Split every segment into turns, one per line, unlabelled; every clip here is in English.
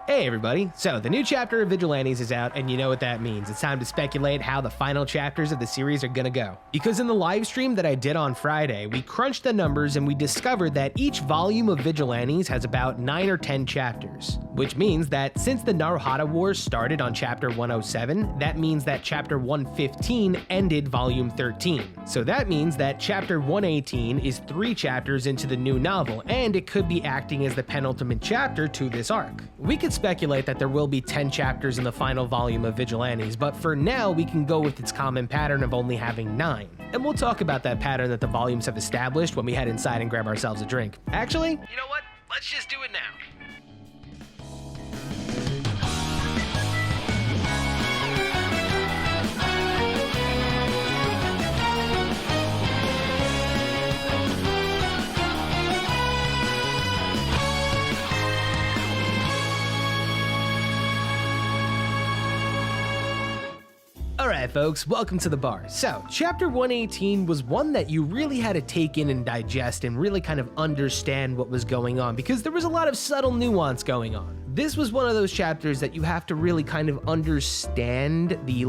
Hey everybody, so the new chapter of Vigilantes is out and you know what that means. It's time to speculate how the final chapters of the series are gonna go. Because in the live stream that I did on Friday, we crunched the numbers and we discovered that each volume of Vigilantes has about 9 or 10 chapters. Which means that since the Naruhata Wars started on chapter 107, that means that chapter 115 ended volume 13. So that means that chapter 118 is 3 chapters into the new novel, and it could be acting as the penultimate chapter to this arc. We could speculate that there will be 10 chapters in the final volume of Vigilantes, but for now we can go with its common pattern of only having 9. And we'll talk about that pattern that the volumes have established when we head inside and grab ourselves a drink. Actually, you know what? Let's just do it now. Alright folks, welcome to the bar. So, chapter 118 was one that you really had to take in and digest and really kind of understand what was going on because there was a lot of subtle nuance going on. This was one of those chapters that you have to really kind of understand the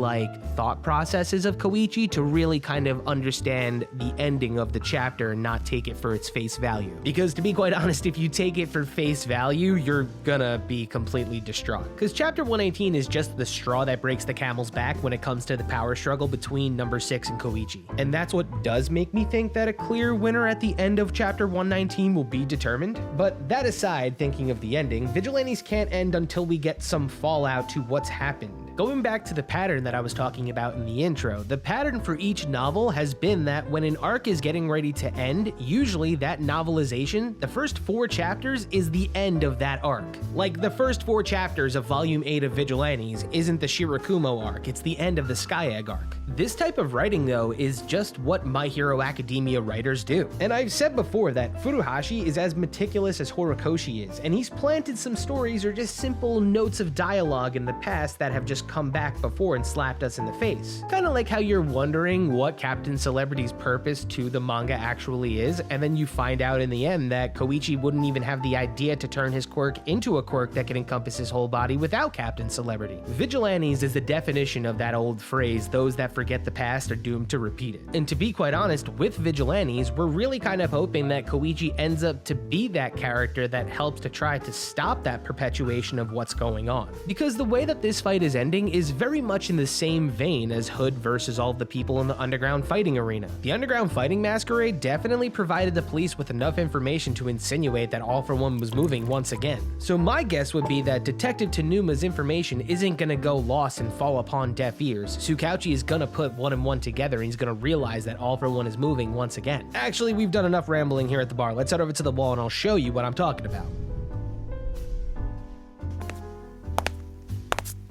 thought processes of Koichi to really kind of understand the ending of the chapter and not take it for its face value. Because to be quite honest, if you take it for face value, you're gonna be completely distraught. Because chapter 118 is just the straw that breaks the camel's back when it comes to the power struggle between number 6 and Koichi. And that's what does make me think that a clear winner at the end of chapter 119 will be determined. But that aside, thinking of the ending, Vigilantes can't end until we get some fallout to what's happened. Going back to the pattern that I was talking about in the intro, the pattern for each novel has been that when an arc is getting ready to end, usually that novelization, the first 4 chapters is the end of that arc. Like the first 4 chapters of volume 8 of Vigilantes isn't the Shirakumo arc, it's the end of the Sky Egg arc. This type of writing though is just what My Hero Academia writers do. And I've said before that Furuhashi is as meticulous as Horikoshi is, and he's planted some stories or just simple notes of dialogue in the past that have just come back before and slapped us in the face. Kinda like how you're wondering what Captain Celebrity's purpose to the manga actually is, and then you find out in the end that Koichi wouldn't even have the idea to turn his quirk into a quirk that can encompass his whole body without Captain Celebrity. Vigilantes is the definition of that old phrase, those that forget the past are doomed to repeat it. And to be quite honest, with Vigilantes, we're really kind of hoping that Koichi ends up to be that character that helps to try to stop that perpetuation of what's going on. Because the way that this fight is ending is very much in the same vein as Hood versus all of the people in the underground fighting arena. The underground fighting masquerade definitely provided the police with enough information to insinuate that All for One was moving once again. So my guess would be that Detective Tanuma's information isn't gonna go lost and fall upon deaf ears. Tsukauchi is gonna put 1 and 1 together and he's gonna realize that All for One is moving once again. Actually, we've done enough rambling here at the bar. Let's head over to the wall and I'll show you what I'm talking about.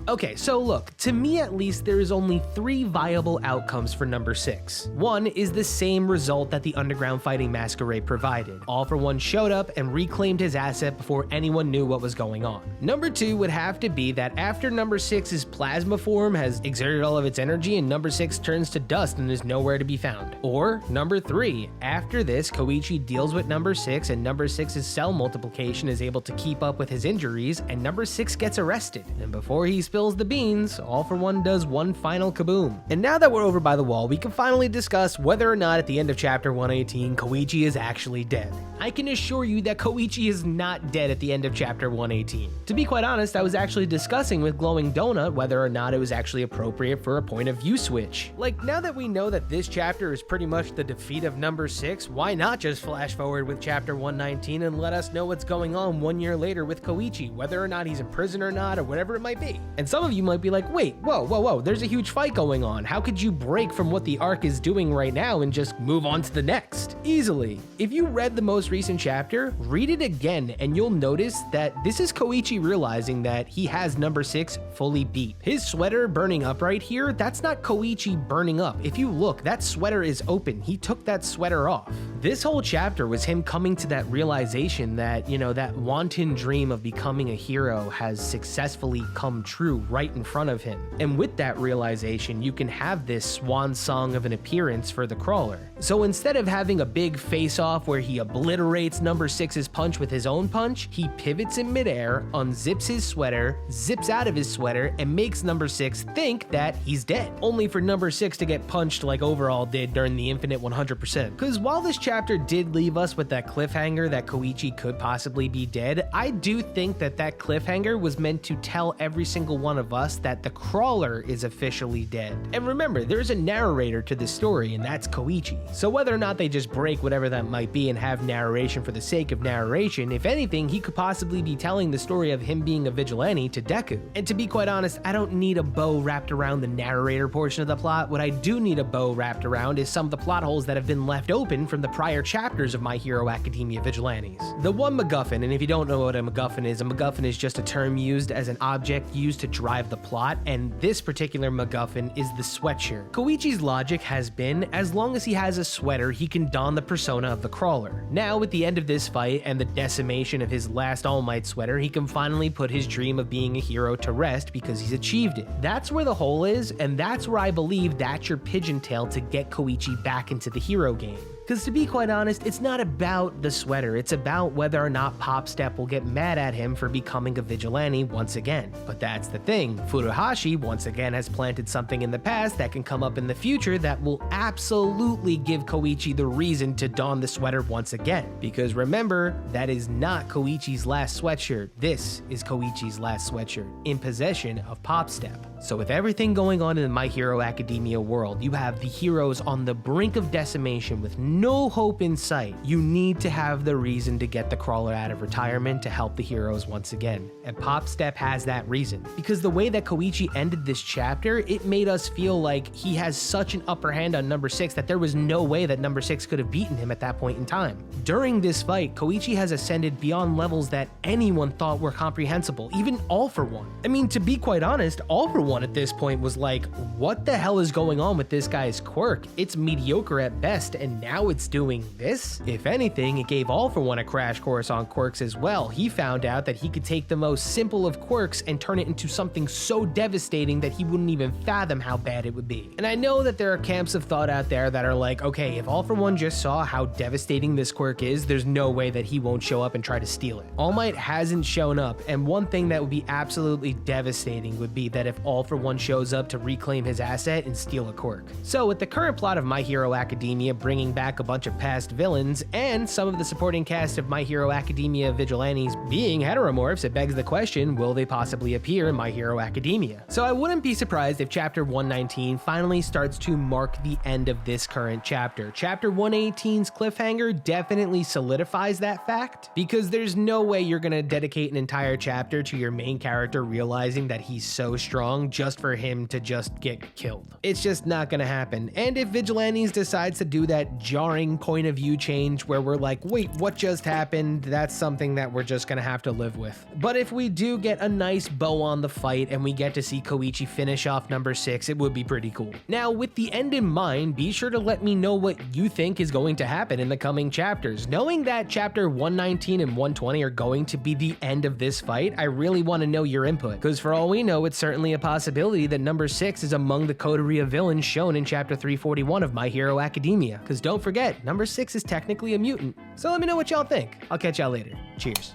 Okay, so look, to me at least there is only 3 viable outcomes for number 6. One is the same result that the underground fighting masquerade provided. All for One showed up and reclaimed his asset before anyone knew what was going on. Number 2 would have to be that after number 6's plasma form has exerted all of its energy and number 6 turns to dust and is nowhere to be found. Or number 3, after this Koichi deals with number 6 and number 6's cell multiplication is able to keep up with his injuries and number 6 gets arrested. And before he spills the beans, All for One does one final kaboom. And now that we're over by the wall, we can finally discuss whether or not at the end of chapter 118, Koichi is actually dead. I can assure you that Koichi is not dead at the end of chapter 118. To be quite honest, I was actually discussing with Glowing Donut whether or not it was actually appropriate for a point of view switch. Like, now that we know that this chapter is pretty much the defeat of number 6, why not just flash forward with chapter 119 and let us know what's going on 1 year later with Koichi, whether or not he's in prison or not, or whatever it might be. And some of you might be like, wait, whoa, there's a huge fight going on. How could you break from what the arc is doing right now and just move on to the next? Easily. If you read the most recent chapter, read it again and you'll notice that this is Koichi realizing that he has number 6 fully beat. His sweater burning up right here, that's not Koichi burning up. If you look, that sweater is open. He took that sweater off. This whole chapter was him coming to that realization that, you know, that wanton dream of becoming a hero has successfully come true right in front of him. And with that realization, you can have this swan song of an appearance for the Crawler. So instead of having a big face-off where he obliterates number 6's punch with his own punch, he pivots in midair, unzips his sweater, zips out of his sweater, and makes number 6 think that he's dead, only for number 6 to get punched like Overall did during the Infinite 100%. Because while this chapter did leave us with that cliffhanger that Koichi could possibly be dead, I do think that that cliffhanger was meant to tell every single one of us that the Crawler is officially dead. And remember, there's a narrator to this story, and that's Koichi. So whether or not they just break whatever that might be and have narration for the sake of narration, if anything, he could possibly be telling the story of him being a vigilante to Deku. And to be quite honest, I don't need a bow wrapped around the narrator portion of the plot. What I do need a bow wrapped around is some of the plot holes that have been left open from the prior chapters of My Hero Academia Vigilantes. The one MacGuffin, and if you don't know what a MacGuffin is just a term used as an object used to drive the plot, and this particular MacGuffin is the sweatshirt. Koichi's logic has been, as long as he has a sweater, he can don the persona of the Crawler. Now, at the end of this fight and the decimation of his last All Might sweater, he can finally put his dream of being a hero to rest because he's achieved it. That's where the hole is, and that's where I believe that's your pigeon tail to get Koichi back into the hero game. Because to be quite honest, it's not about the sweater, it's about whether or not Popstep will get mad at him for becoming a vigilante once again. But that's the thing, Furuhashi once again has planted something in the past that can come up in the future that will absolutely give Koichi the reason to don the sweater once again. Because remember, that is not Koichi's last sweatshirt, this is Koichi's last sweatshirt, in possession of Popstep. So with everything going on in the My Hero Academia world, you have the heroes on the brink of decimation with no hope in sight. You need to have the reason to get the Crawler out of retirement to help the heroes once again. And Popstep has that reason. Because the way that Koichi ended this chapter, it made us feel like he has such an upper hand on number 6 that there was no way that number 6 could have beaten him at that point in time. During this fight, Koichi has ascended beyond levels that anyone thought were comprehensible, even All For One. I mean, to be quite honest, All For One at this point was like, what the hell is going on with this guy's quirk? It's mediocre at best, and now it's doing this? If anything, it gave All For One a crash course on quirks as well. He found out that he could take the most simple of quirks and turn it into something so devastating that he wouldn't even fathom how bad it would be. And I know that there are camps of thought out there that are like, okay, if All For One just saw how devastating this quirk is, there's no way that he won't show up and try to steal it. All Might hasn't shown up, and one thing that would be absolutely devastating would be that if All For One shows up to reclaim his asset and steal a quirk. So with the current plot of My Hero Academia bringing back a bunch of past villains, and some of the supporting cast of My Hero Academia Vigilantes being heteromorphs, it begs the question, will they possibly appear in My Hero Academia? So I wouldn't be surprised if Chapter 119 finally starts to mark the end of this current chapter. Chapter 118's cliffhanger definitely solidifies that fact, because there's no way you're gonna dedicate an entire chapter to your main character realizing that he's so strong just for him to just get killed. It's just not gonna happen. And if Vigilantes decides to do that jarring point of view change where we're like, wait, what just happened? That's something that we're just gonna have to live with. But if we do get a nice bow on the fight and we get to see Koichi finish off number 6, it would be pretty cool. Now, with the end in mind, be sure to let me know what you think is going to happen in the coming chapters. Knowing that chapter 119 and 120 are going to be the end of this fight, I really want to know your input, because for all we know, it's certainly a possibility that number 6 is among the coterie of villains shown in chapter 341 of My Hero Academia. Because don't forget, number 6 is technically a mutant. So let me know what y'all think. I'll catch y'all later. Cheers.